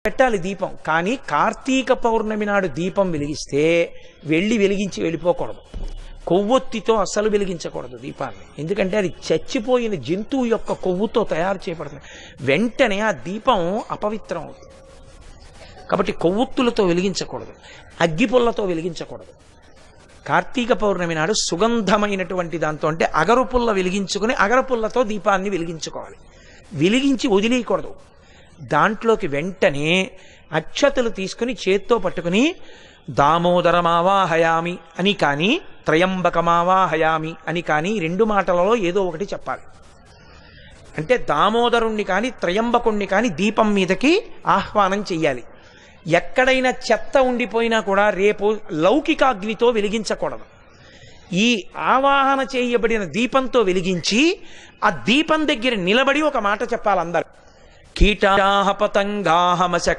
పెట్టాలి దీపం. కానీ కార్తీక పౌర్ణమి నాడు దీపం వెలిగిస్తే వెలిగించి వెళ్ళిపోకూడదు. కొవ్వొత్తితో అస్సలు వెలిగించకూడదు దీపాన్ని. ఎందుకంటే అది చచ్చిపోయిన జంతువు యొక్క కొవ్వుతో తయారు చేయబడుతుంది. వెంటనే ఆ దీపం అపవిత్రం అవుతుంది. కాబట్టి కొవ్వొత్తులతో వెలిగించకూడదు, అగ్గిపుల్లతో వెలిగించకూడదు. కార్తీక పౌర్ణమి నాడు సుగంధమైనటువంటి దాంతో, అంటే అగరుపుల్ల వెలిగించుకుని అగరపుల్లతో దీపాన్ని వెలిగించుకోవాలి. వెలిగించి వదిలేయకూడదు. దాంట్లోకి వెంటనే అక్షతలు తీసుకుని చేత్తో పట్టుకుని దామోదరమావాహయామి అని కానీ త్రయంబకమావాహయామి అని కానీ రెండు మాటలలో ఏదో ఒకటి చెప్పాలి. అంటే దామోదరుణ్ణి కానీ త్రయంబకుణ్ణి కానీ దీపం మీదకి ఆహ్వానం చెయ్యాలి. ఎక్కడైనా చెత్త ఉండిపోయినా కూడా రేపు లౌకికాగ్నితో వెలిగించకూడదు. ఈ ఆవాహన చేయబడిన దీపంతో వెలిగించి ఆ దీపం దగ్గర నిలబడి ఒక మాట చెప్పాలి అందరు. కీటాహ పతంగాహ